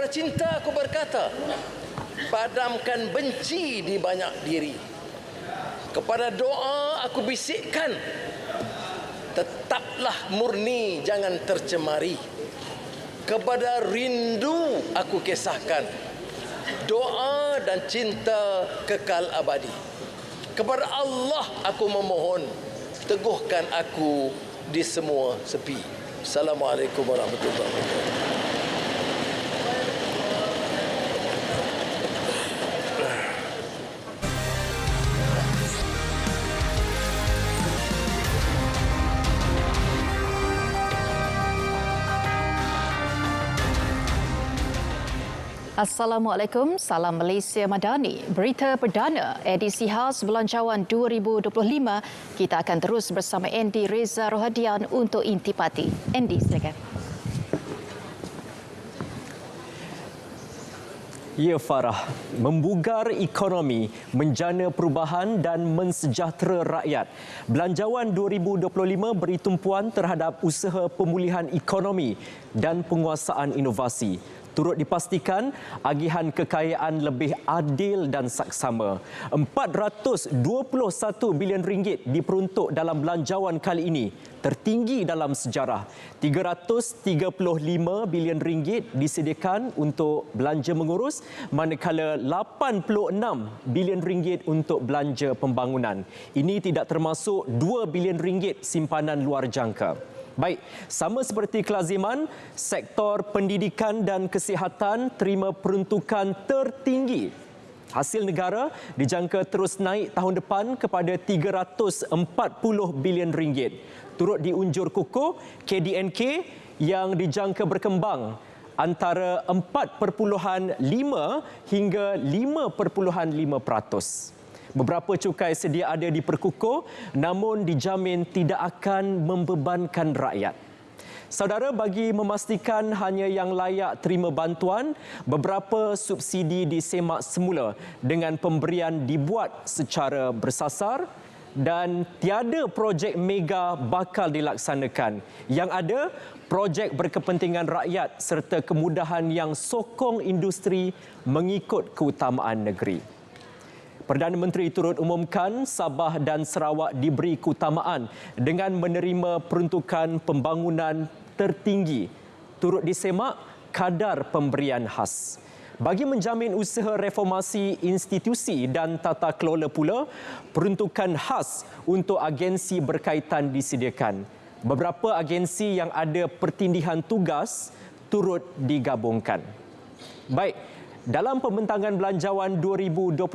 Kepada cinta aku berkata, padamkan benci di banyak diri. Kepada doa aku bisikkan, tetaplah murni, jangan tercemari. Kepada rindu aku kisahkan, doa dan cinta kekal abadi. Kepada Allah aku memohon, teguhkan aku di semua sepi. Assalamualaikum warahmatullahi wabarakatuh. Assalamualaikum, salam Malaysia Madani. Berita perdana edisi khas Belanjawan 2025. Kita akan terus bersama Andy Reza Rohadian untuk intipati. Andy, silakan. Ya Farah, membugar ekonomi, menjana perubahan dan mensejahtera rakyat. Belanjawan 2025 beri tumpuan terhadap usaha pemulihan ekonomi dan penguasaan inovasi. Turut dipastikan agihan kekayaan lebih adil dan saksama. RM421 bilion diperuntuk dalam belanjawan kali ini, tertinggi dalam sejarah. RM335 bilion disediakan untuk belanja mengurus, manakala RM86 bilion untuk belanja pembangunan. Ini tidak termasuk RM2 bilion simpanan luar jangka. Baik, sama seperti kelaziman, sektor pendidikan dan kesihatan terima peruntukan tertinggi. Hasil negara dijangka terus naik tahun depan kepada RM340 bilion. Turut diunjur kukuh KDNK yang dijangka berkembang antara 4.5 hingga 5.5%. Beberapa cukai sedia ada diperkukuh, namun dijamin tidak akan membebankan rakyat. Saudara, bagi memastikan hanya yang layak terima bantuan, beberapa subsidi disemak semula dengan pemberian dibuat secara bersasar dan tiada projek mega bakal dilaksanakan. Yang ada, projek berkepentingan rakyat serta kemudahan yang sokong industri mengikut keutamaan negeri. Perdana Menteri turut umumkan Sabah dan Sarawak diberi keutamaan dengan menerima peruntukan pembangunan tertinggi. Turut disemak kadar pemberian khas. Bagi menjamin usaha reformasi institusi dan tata kelola pula, peruntukan khas untuk agensi berkaitan disediakan. Beberapa agensi yang ada pertindihan tugas turut digabungkan. Baik. Dalam pembentangan belanjawan 2025,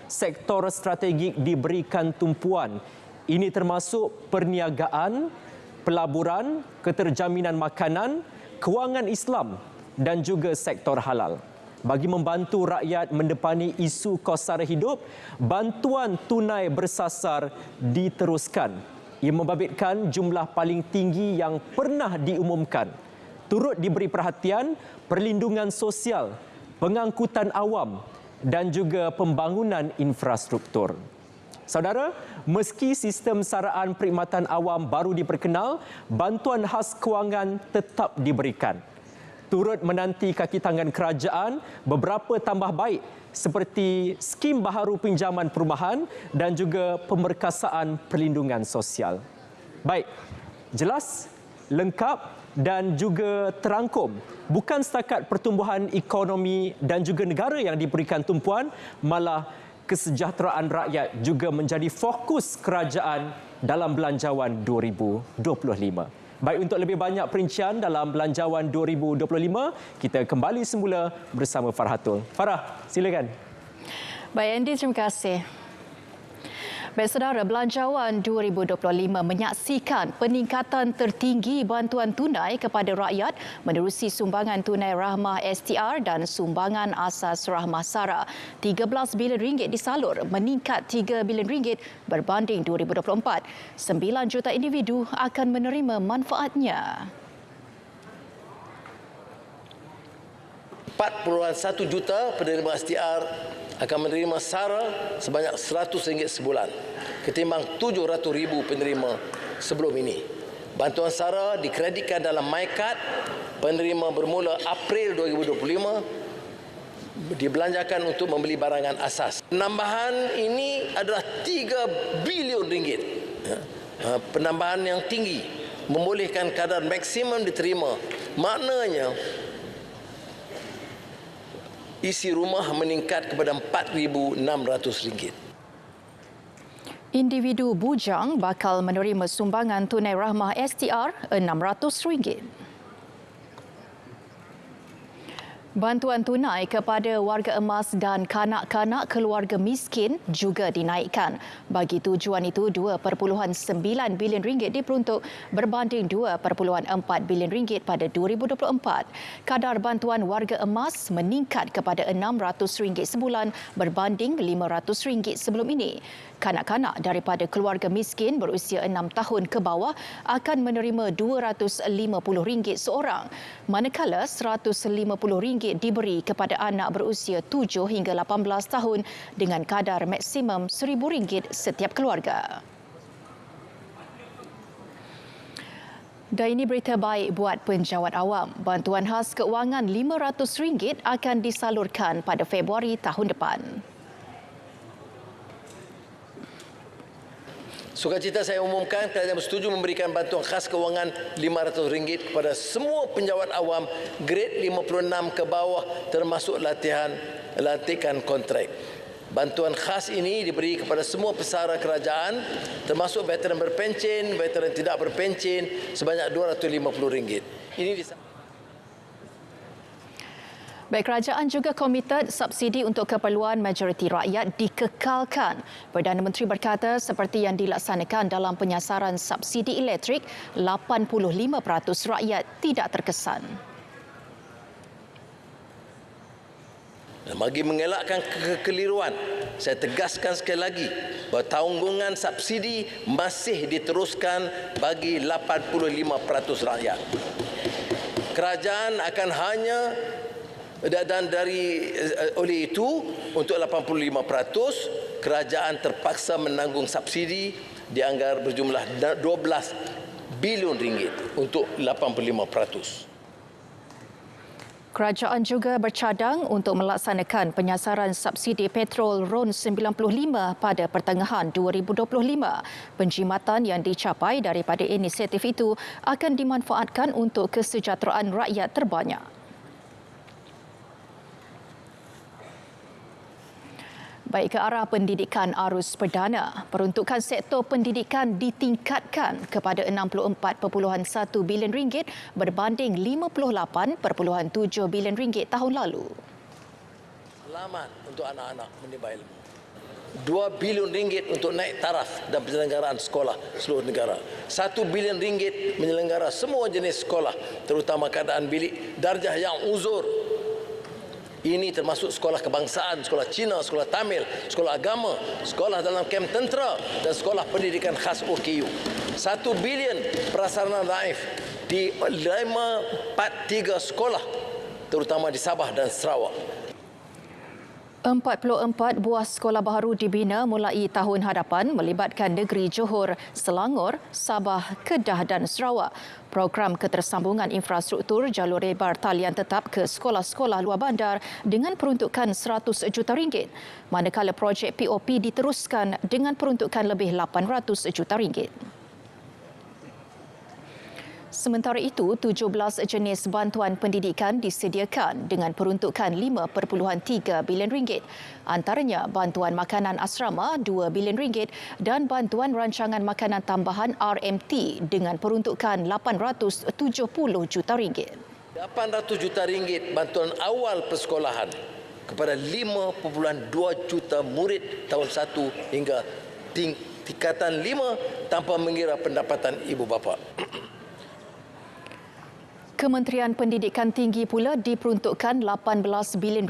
sektor strategik diberikan tumpuan. Ini termasuk perniagaan, pelaburan, keterjaminan makanan, kewangan Islam dan juga sektor halal. Bagi membantu rakyat mendepani isu kos sara hidup, bantuan tunai bersasar diteruskan. Ia membabitkan jumlah paling tinggi yang pernah diumumkan. Turut diberi perhatian perlindungan sosial, pengangkutan awam dan juga pembangunan infrastruktur. Saudara, meski sistem saraan perkhidmatan awam baru diperkenal, bantuan khas kewangan tetap diberikan. Turut menanti kaki tangan kerajaan beberapa tambah baik seperti skim baharu pinjaman perumahan dan juga pemerkasaan perlindungan sosial. Baik, jelas, lengkap dan juga terangkum. Bukan setakat pertumbuhan ekonomi dan juga negara yang diberikan tumpuan, malah kesejahteraan rakyat juga menjadi fokus kerajaan dalam belanjawan 2025. Baik, untuk lebih banyak perincian dalam belanjawan 2025, kita kembali semula bersama Farhatul. Farah, silakan. Baik, Andy, terima kasih. Baik, saudara, belanjawan 2025 menyaksikan peningkatan tertinggi bantuan tunai kepada rakyat menerusi sumbangan tunai Rahmah STR dan sumbangan asas Rahmah Sara. RM13 bilion disalur, meningkat RM3 bilion berbanding 2024. 9 juta individu akan menerima manfaatnya. 4.1 juta penerima STR akan menerima SARA sebanyak RM100 sebulan ketimbang 700,000 penerima sebelum ini. Bantuan sara dikreditkan dalam MyKad, penerima bermula April 2025 dibelanjakan untuk membeli barangan asas. Penambahan ini adalah 3 bilion ringgit. Penambahan yang tinggi membolehkan kadar maksimum diterima. Maknanya isi rumah meningkat kepada RM4,600. Individu bujang bakal menerima sumbangan tunai rahmah STR RM600. Bantuan tunai kepada warga emas dan kanak-kanak keluarga miskin juga dinaikkan. Bagi tujuan itu, RM2.9 bilion diperuntuk berbanding RM2.4 bilion pada 2024. Kadar bantuan warga emas meningkat kepada RM600 sebulan berbanding RM500 sebelum ini. Kanak-kanak daripada keluarga miskin berusia 6 tahun ke bawah akan menerima RM250 seorang, manakala RM150 diberi kepada anak berusia 7 hingga 18 tahun dengan kadar maksimum RM1,000 setiap keluarga. Dan ini berita baik buat penjawat awam. Bantuan khas keuangan RM500 akan disalurkan pada Februari tahun depan. Sukacita saya umumkan kerajaan bersetuju memberikan bantuan khas keuangan RM500 kepada semua penjawat awam grade 56 ke bawah termasuk lantikan kontrak. Bantuan khas ini diberi kepada semua pesara kerajaan termasuk veteran berpencen, veteran tidak berpencen sebanyak RM250. Ini Baik, kerajaan juga komited subsidi untuk keperluan majoriti rakyat dikekalkan. Perdana Menteri berkata seperti yang dilaksanakan dalam penyasaran subsidi elektrik, 85% rakyat tidak terkesan. Dan bagi mengelakkan kekeliruan, saya tegaskan sekali lagi bahawa tanggungan subsidi masih diteruskan bagi 85% rakyat. Kerajaan akan hanya dan oleh itu untuk 85% kerajaan terpaksa menanggung subsidi dianggar berjumlah RM12 bilion untuk 85%. Kerajaan juga bercadang untuk melaksanakan penyasaran subsidi petrol RON 95 pada pertengahan 2025. Penjimatan yang dicapai daripada inisiatif itu akan dimanfaatkan untuk kesejahteraan rakyat terbanyak. Baik, ke arah pendidikan arus perdana, peruntukan sektor pendidikan ditingkatkan kepada RM64.1 bilion berbanding RM58.7 bilion tahun lalu. Selamat untuk anak-anak menimba ilmu. RM2 bilion untuk naik taraf dan penyelenggaraan sekolah seluruh negara. RM1 bilion menyelenggara semua jenis sekolah, terutama keadaan bilik darjah yang uzur. Ini termasuk sekolah kebangsaan, sekolah Cina, sekolah Tamil, sekolah agama, sekolah dalam kem tentera dan sekolah pendidikan khas OKU. RM1 bilion prasarana naif di 543 sekolah, terutama di Sabah dan Sarawak. 44 buah sekolah baru dibina mulai tahun hadapan melibatkan negeri Johor, Selangor, Sabah, Kedah dan Sarawak. Program ketersambungan infrastruktur jalur lebar talian tetap ke sekolah-sekolah luar bandar dengan peruntukan RM100 juta, manakala projek POP diteruskan dengan peruntukan lebih RM800 juta. Sementara itu, 17 jenis bantuan pendidikan disediakan dengan peruntukan RM5.3 bilion. Antaranya bantuan makanan asrama RM2 bilion dan bantuan rancangan makanan tambahan RMT dengan peruntukan RM870 juta. RM800 juta bantuan awal persekolahan kepada 5.2 juta murid tahun 1 hingga tingkatan 5 tanpa mengira pendapatan ibu bapa. Kementerian Pendidikan Tinggi pula diperuntukkan RM18 bilion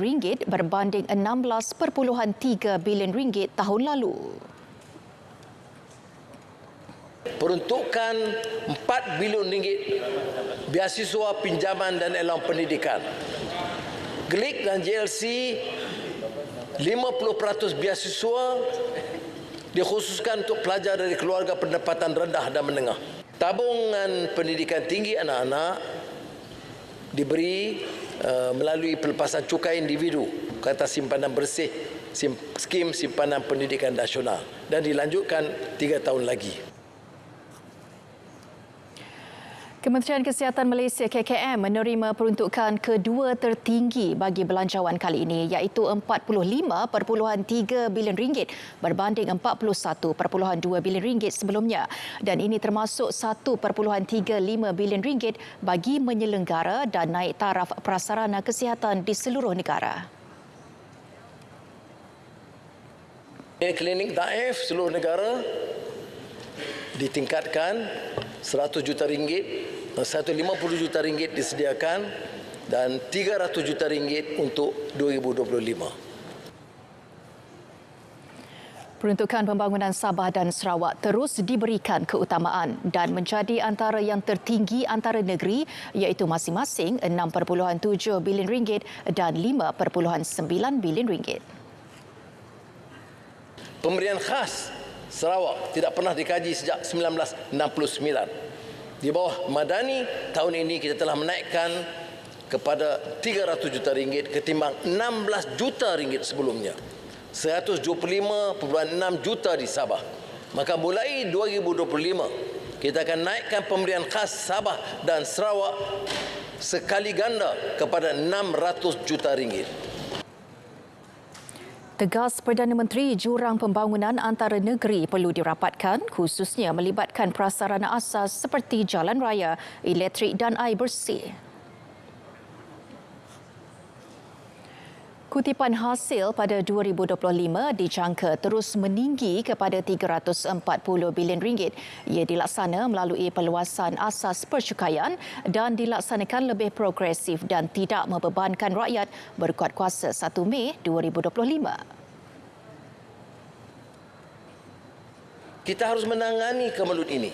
berbanding RM16.3 bilion tahun lalu. Peruntukan RM4 bilion beasiswa pinjaman dan elang pendidikan. GLIK dan JLC 50% beasiswa dikhususkan untuk pelajar dari keluarga pendapatan rendah dan menengah. Tabungan pendidikan tinggi anak-anak diberi melalui pelepasan cukai individu ke atas simpanan bersih, skim simpanan pendidikan nasional, dan dilanjutkan 3 tahun lagi. Kementerian Kesihatan Malaysia KKM menerima peruntukan kedua tertinggi bagi belanjawan kali ini, iaitu RM45.3 bilion berbanding RM41.2 bilion sebelumnya, dan ini termasuk RM1.35 bilion bagi menyelenggara dan naik taraf prasarana kesihatan di seluruh negara. Klinik daif seluruh negara ditingkatkan RM100 juta, RM150 juta disediakan dan RM300 juta untuk 2025. Peruntukan pembangunan Sabah dan Sarawak terus diberikan keutamaan dan menjadi antara yang tertinggi antara negeri, iaitu masing-masing RM6.7 bilion dan RM5.9 bilion. Pemberian khas Sarawak tidak pernah dikaji sejak 1969. Di bawah Madani, tahun ini kita telah menaikkan kepada RM300 juta ketimbang RM16 juta sebelumnya. RM125.6 juta di Sabah. Maka mulai 2025, kita akan naikkan pemberian khas Sabah dan Sarawak sekali ganda kepada RM600 juta. Tegas Perdana Menteri, jurang pembangunan antara negeri perlu dirapatkan, khususnya melibatkan prasarana asas seperti jalan raya, elektrik dan air bersih. Kutipan hasil pada 2025 dijangka terus meninggi kepada RM340 bilion. Ia dilaksana melalui perluasan asas percukaian dan dilaksanakan lebih progresif dan tidak membebankan rakyat berkuat kuasa 1 Mei 2025. Kita harus menangani kemelut ini.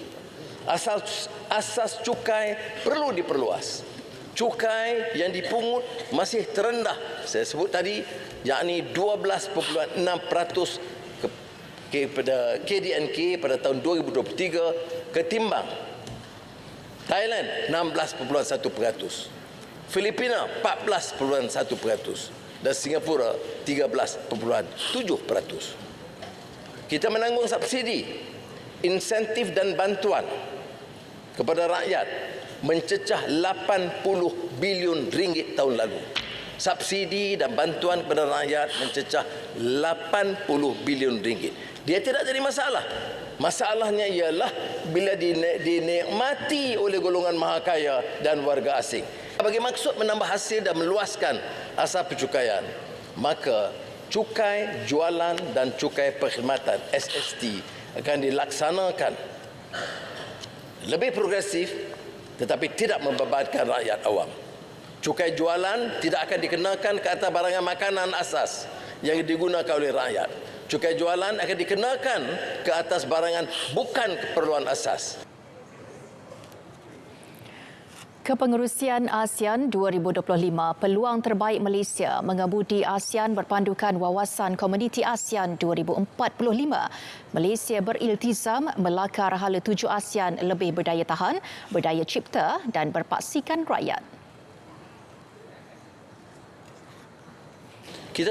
Asas cukai perlu diperluas. Cukai yang dipungut masih terendah, saya sebut tadi, yakni 12.6% kepada KDNK pada tahun 2023 ketimbang Thailand 16.1%, Filipina 14.1% dan Singapura 13.7%. Kita menanggung subsidi, insentif dan bantuan kepada rakyat mencecah RM80 bilion tahun lalu. Subsidi dan bantuan kepada rakyat mencecah RM80 bilion. Dia tidak jadi masalah. Masalahnya ialah bila dinikmati oleh golongan maha kaya dan warga asing. Bagi maksud menambah hasil dan meluaskan asas percukaian, maka cukai jualan dan cukai perkhidmatan SST akan dilaksanakan lebih progresif tetapi tidak membebankan rakyat awam. Cukai jualan tidak akan dikenakan ke atas barangan makanan asas yang digunakan oleh rakyat. Cukai jualan akan dikenakan ke atas barangan bukan keperluan asas. Kepengerusian ASEAN 2025, peluang terbaik Malaysia mengemudi ASEAN berpandukan wawasan Komuniti ASEAN 2045. Malaysia beriltizam melakar hala tuju ASEAN lebih berdaya tahan, berdaya cipta dan berpaksikan rakyat. Kita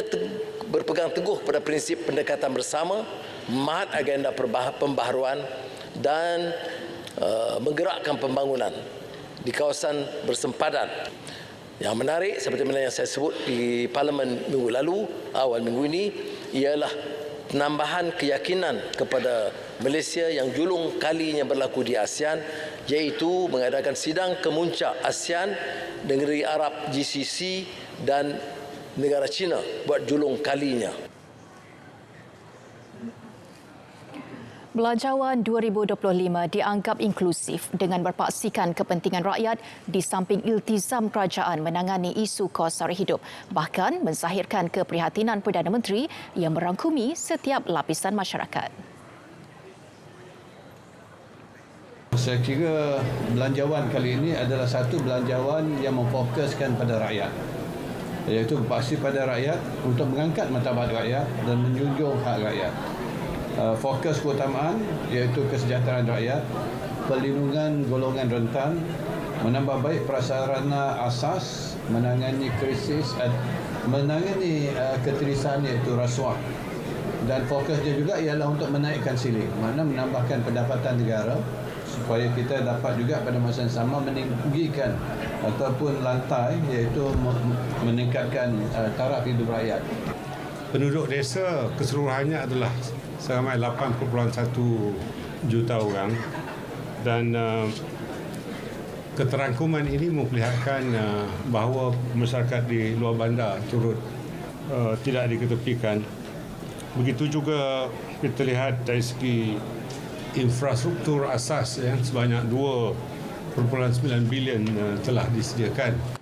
berpegang teguh pada prinsip pendekatan bersama, mahat agenda pembaharuan dan menggerakkan pembangunan di kawasan bersempadan. Yang menarik seperti mana yang saya sebut di Parlimen minggu lalu, awal minggu ini, ialah penambahan keyakinan kepada Malaysia yang julung kalinya berlaku di ASEAN, iaitu mengadakan sidang kemuncak ASEAN, negeri Arab GCC dan negara China buat julung kalinya. Belanjawan 2025 dianggap inklusif dengan berpaksikan kepentingan rakyat di samping iltizam kerajaan menangani isu kos sara hidup, bahkan menzahirkan keprihatinan Perdana Menteri yang merangkumi setiap lapisan masyarakat. Saya kira belanjawan kali ini adalah satu belanjawan yang memfokuskan pada rakyat, iaitu berpaksi pada rakyat untuk mengangkat martabat rakyat dan menjunjung hak rakyat. Fokus keutamaan iaitu kesejahteraan rakyat, perlindungan golongan rentan, menambah baik prasarana asas, menangani krisis, menangani ketirisan iaitu rasuah. Dan fokusnya juga ialah untuk menaikkan siling, makna menambahkan pendapatan negara supaya kita dapat juga pada masa yang sama meninggikan ataupun lantai iaitu meningkatkan taraf hidup rakyat. Penduduk desa keseluruhannya adalah seramai 8.1 juta orang dan keterangkuman ini memperlihatkan bahawa masyarakat di luar bandar turut tidak diketepikan. Begitu juga kita lihat dari segi infrastruktur asas yang sebanyak 2.9 bilion telah disediakan.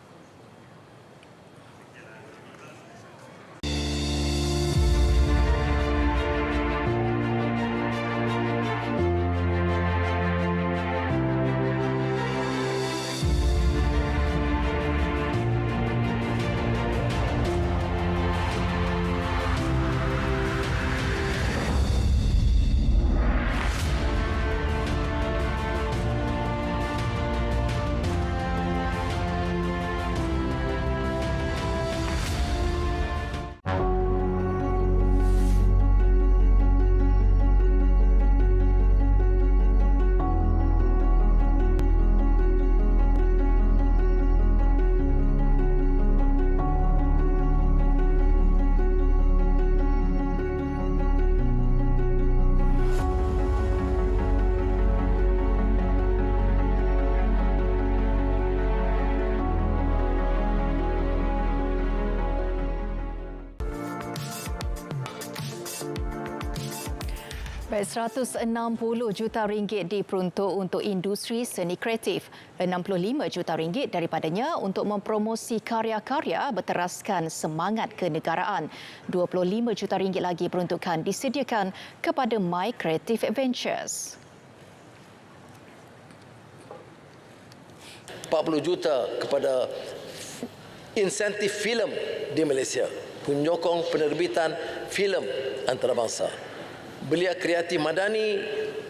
Baik, 160 juta ringgit diperuntuk untuk industri seni kreatif. 65 juta ringgit daripadanya untuk mempromosi karya-karya berteraskan semangat kenegaraan. 25 juta ringgit lagi peruntukan disediakan kepada My Creative Adventures. 40 juta kepada insentif filem di Malaysia, penyokong penerbitan filem antarabangsa. Belia Kreatif Madani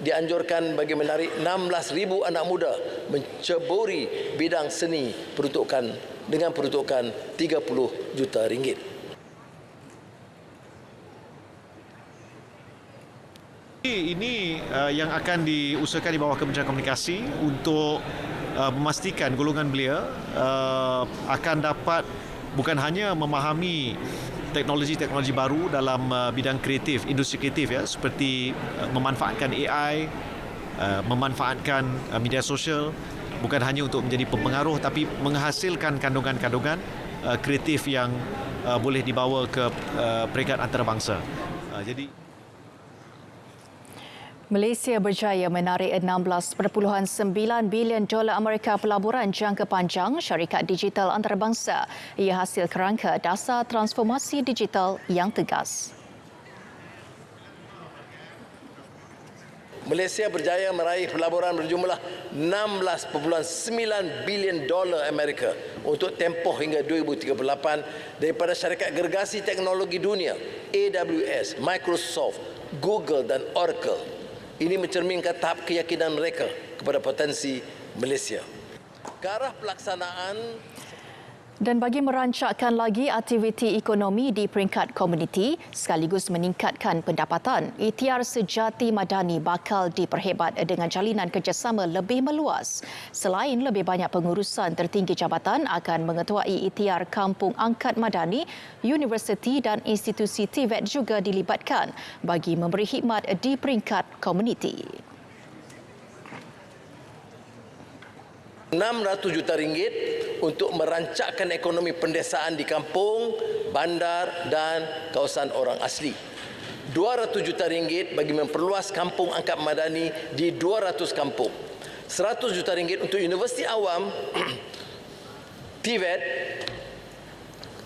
dianjurkan bagi menarik 16,000 anak muda menceburi bidang seni dengan peruntukan 30 juta ringgit. Ini yang akan diusahakan di bawah Kementerian Komunikasi untuk memastikan golongan belia akan dapat bukan hanya memahami teknologi-teknologi baru dalam bidang kreatif, industri kreatif ya, seperti memanfaatkan AI, memanfaatkan media sosial, bukan hanya untuk menjadi pempengaruh tapi menghasilkan kandungan-kandungan kreatif yang boleh dibawa ke peringkat antarabangsa. Jadi Malaysia berjaya menarik $16.9 bilion Amerika pelaburan jangka panjang syarikat digital antarabangsa. Ia hasil kerangka dasar transformasi digital yang tegas. Malaysia berjaya meraih pelaburan berjumlah $16.9 bilion Amerika untuk tempoh hingga 2038 daripada syarikat gergasi teknologi dunia AWS, Microsoft, Google dan Oracle. Ini mencerminkan tahap keyakinan mereka kepada potensi Malaysia. Ke arah pelaksanaan Dan bagi merancakkan lagi aktiviti ekonomi di peringkat komuniti sekaligus meningkatkan pendapatan, ikhtiar sejati Madani bakal diperhebat dengan jalinan kerjasama lebih meluas. Selain lebih banyak pengurusan tertinggi jabatan akan mengetuai ikhtiar Kampung Angkat Madani, universiti dan institusi TVET juga dilibatkan bagi memberi khidmat di peringkat komuniti. RM600 juta untuk merancakkan ekonomi pendesaan di kampung, bandar dan kawasan orang asli. RM200 juta bagi memperluas kampung Angkat Madani di 200 kampung. RM100 juta untuk universiti awam, TVET,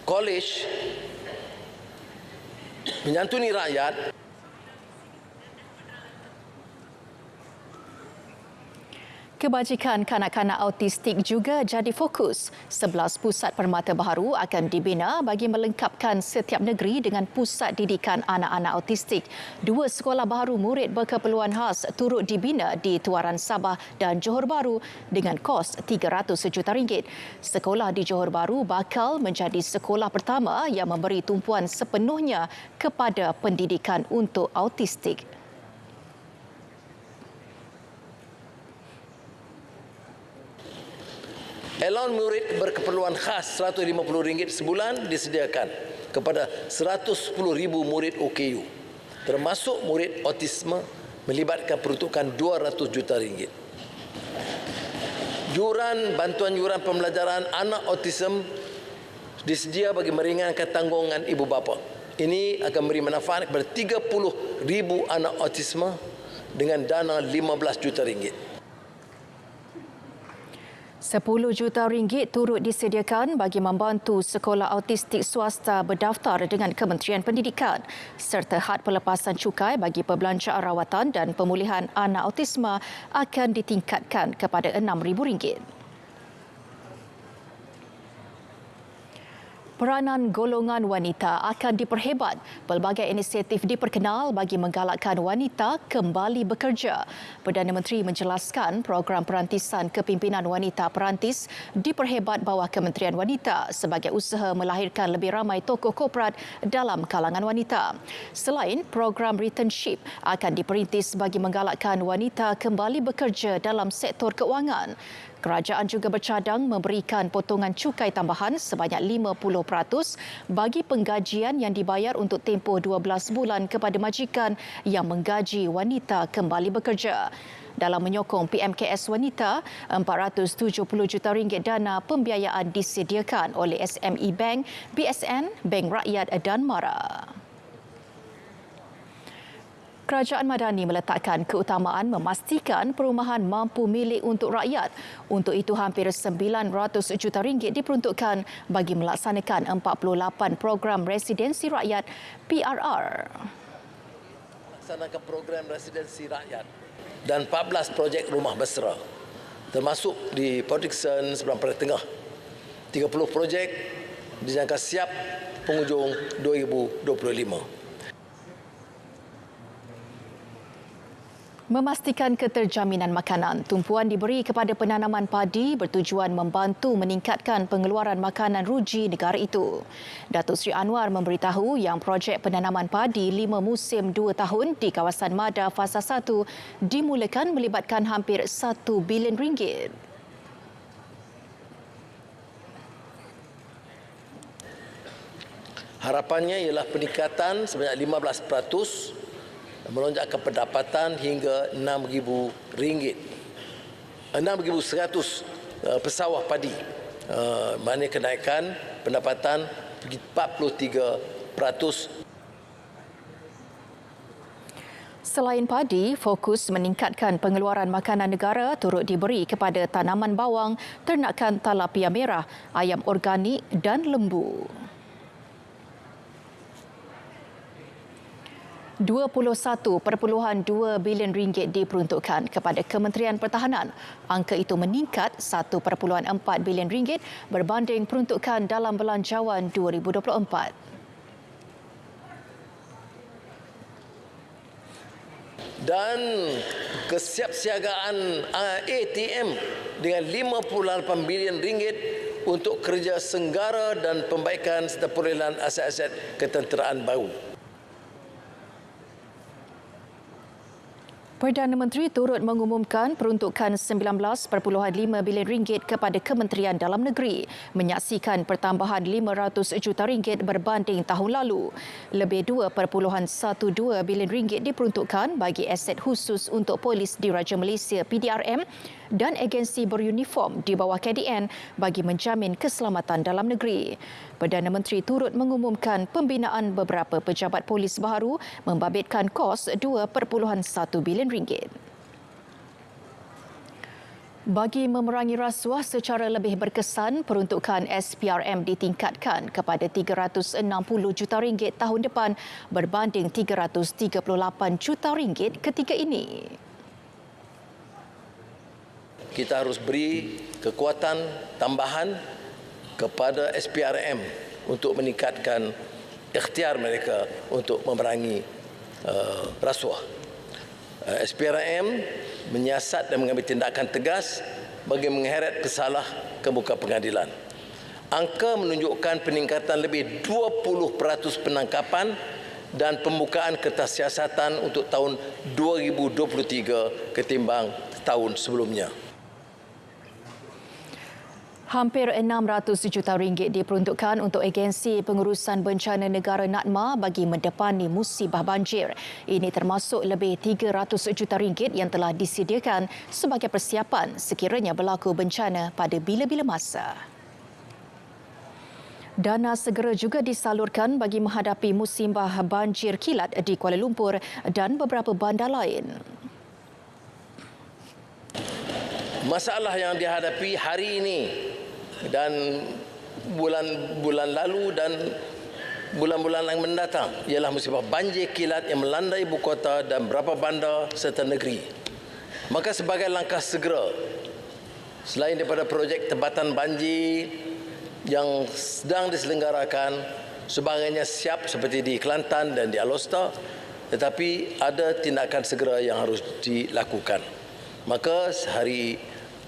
college, menyantuni rakyat. Kebajikan kanak-kanak autistik juga jadi fokus. 11 pusat permata baharu akan dibina bagi melengkapkan setiap negeri dengan pusat didikan anak-anak autistik. 2 sekolah baharu murid berkeperluan khas turut dibina di Tuaran Sabah dan Johor Bahru dengan kos RM300 juta. Sekolah di Johor Bahru bakal menjadi sekolah pertama yang memberi tumpuan sepenuhnya kepada pendidikan untuk autistik. Allowance murid berkeperluan khas RM150 sebulan disediakan kepada 110,000 murid OKU, termasuk murid autisme melibatkan peruntukan RM200 juta. Bantuan yuran pembelajaran anak autism disedia bagi meringankan tanggungan ibu bapa. Ini akan beri manfaat kepada 30,000 anak autisme dengan dana RM15 juta. RM10 juta turut disediakan bagi membantu sekolah autistik swasta berdaftar dengan Kementerian Pendidikan serta had pelepasan cukai bagi perbelanjaan rawatan dan pemulihan anak autisme akan ditingkatkan kepada RM6,000. Peranan golongan wanita akan diperhebat. Pelbagai inisiatif diperkenal bagi menggalakkan wanita kembali bekerja. Perdana Menteri menjelaskan program perantisan kepimpinan wanita perantis diperhebat bawah Kementerian Wanita sebagai usaha melahirkan lebih ramai tokoh korporat dalam kalangan wanita. Selain program returnship akan diperintis bagi menggalakkan wanita kembali bekerja dalam sektor keuangan. Kerajaan juga bercadang memberikan potongan cukai tambahan sebanyak 50% bagi penggajian yang dibayar untuk tempoh 12 bulan kepada majikan yang menggaji wanita kembali bekerja. Dalam menyokong PMKS Wanita, RM470 juta dana pembiayaan disediakan oleh SME Bank, BSN, Bank Rakyat dan MARA. Kerajaan Madani meletakkan keutamaan memastikan perumahan mampu milik untuk rakyat. Untuk itu, hampir RM900 juta diperuntukkan bagi melaksanakan 48 program residensi rakyat PRR. Melaksanakan program residensi rakyat dan 14 projek rumah bersera, termasuk di Port Dickson seberang Perlis Tengah. 30 projek dijangka siap penghujung 2025. Memastikan keterjaminan makanan, tumpuan diberi kepada penanaman padi bertujuan membantu meningkatkan pengeluaran makanan ruji negara itu. Datuk Seri Anwar memberitahu yang projek penanaman padi 5 musim 2 tahun di kawasan Mada Fasa 1 dimulakan melibatkan hampir RM1 bilion. Harapannya ialah peningkatan sebanyak 15%, melonjakkan pendapatan hingga RM6,000. 6,100 pesawah padi. Maknanya kenaikan pendapatan 43%. Selain padi, fokus meningkatkan pengeluaran makanan negara turut diberi kepada tanaman bawang, ternakan talapia merah, ayam organik dan lembu. RM21.2 bilion diperuntukkan kepada Kementerian Pertahanan. Angka itu meningkat RM1.4 bilion berbanding peruntukan dalam Belanjawan 2024. Dan kesiapsiagaan ATM dengan RM58 bilion untuk kerja senggara dan pembaikan serta perolehan aset-aset ketenteraan baru. Perdana Menteri turut mengumumkan peruntukan RM19.5 bilion kepada Kementerian Dalam Negeri, menyaksikan pertambahan RM500 juta berbanding tahun lalu. Lebih RM2.12 bilion diperuntukkan bagi aset khusus untuk Polis Diraja Malaysia PDRM dan agensi beruniform di bawah KDN bagi menjamin keselamatan dalam negeri. Perdana Menteri turut mengumumkan pembinaan beberapa pejabat polis baharu membabitkan kos RM2.1 bilion. Bagi memerangi rasuah secara lebih berkesan, peruntukan SPRM ditingkatkan kepada RM360 juta tahun depan berbanding RM338 juta ketika ini. kita harus beri kekuatan tambahan kepada SPRM untuk meningkatkan ikhtiar mereka untuk memerangi rasuah. SPRM menyiasat dan mengambil tindakan tegas bagi mengheret pesalah ke muka pengadilan. Angka menunjukkan peningkatan lebih 20% penangkapan dan pembukaan kertas siasatan untuk tahun 2023 ketimbang tahun sebelumnya. Hampir 600 juta ringgit diperuntukkan untuk agensi pengurusan bencana negara NADMA bagi mendepani musibah banjir. Ini termasuk lebih 300 juta ringgit yang telah disediakan sebagai persiapan sekiranya berlaku bencana pada bila-bila masa. Dana segera juga disalurkan bagi menghadapi musibah banjir kilat di Kuala Lumpur dan beberapa bandar lain. Masalah yang dihadapi hari ini dan bulan-bulan lalu dan bulan-bulan yang mendatang ialah musibah banjir kilat yang melanda ibu kota dan beberapa bandar serta negeri. Maka sebagai langkah segera, selain daripada projek tempatan banjir yang sedang diselenggarakan, sebagainya siap seperti di Kelantan dan di Alor, tetapi ada tindakan segera yang harus dilakukan. Maka hari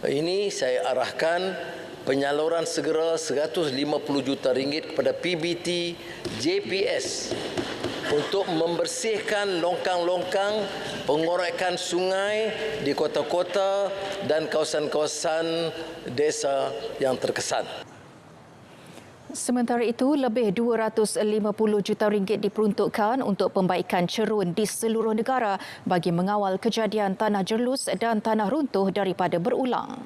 ini saya arahkan penyaluran segera 150 juta ringgit kepada PBT JPS untuk membersihkan longkang-longkang pengorekan sungai di kota-kota dan kawasan-kawasan desa yang terkesan. Sementara itu, lebih 250 juta ringgit diperuntukkan untuk pembaikan cerun di seluruh negara bagi mengawal kejadian tanah jerlus dan tanah runtuh daripada berulang.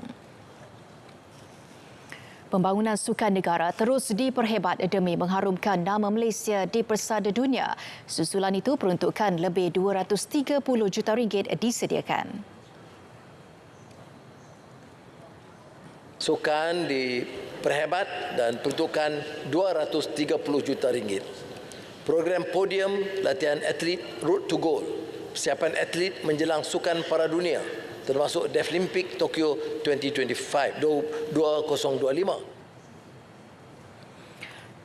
Pembangunan sukan negara terus diperhebat demi mengharumkan nama Malaysia di persada dunia. Susulan itu peruntukan lebih 230 juta ringgit disediakan. Sukan diperhebat dan peruntukan 230 juta ringgit. Program podium latihan atlet Road to Gold, persiapan atlet menjelang sukan para dunia termasuk Deaflympic Tokyo 2025.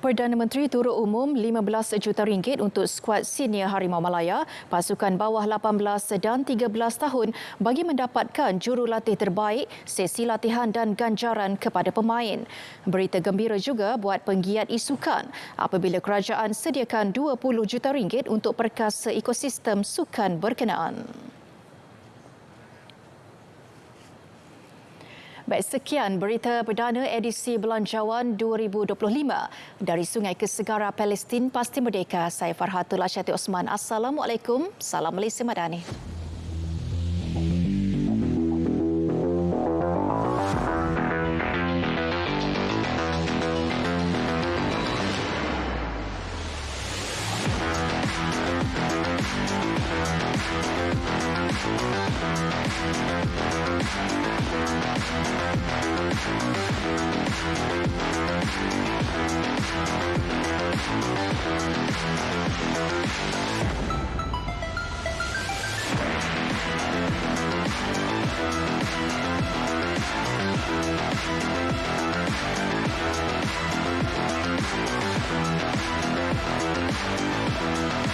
Perdana Menteri turut umum 15 juta ringgit untuk skuad senior Harimau Malaya, pasukan bawah 18 dan 13 tahun bagi mendapatkan jurulatih terbaik, sesi latihan dan ganjaran kepada pemain. Berita gembira juga buat penggiat e-sukan apabila kerajaan sediakan 20 juta ringgit untuk perkasa ekosistem sukan berkenaan. Baik, sekian berita perdana edisi Belanjawan 2025 dari Sungai ke Segara Palestin Pasti Merdeka. Saya Farhatul Asyati Osman. Assalamualaikum. Salam Malaysia Madani.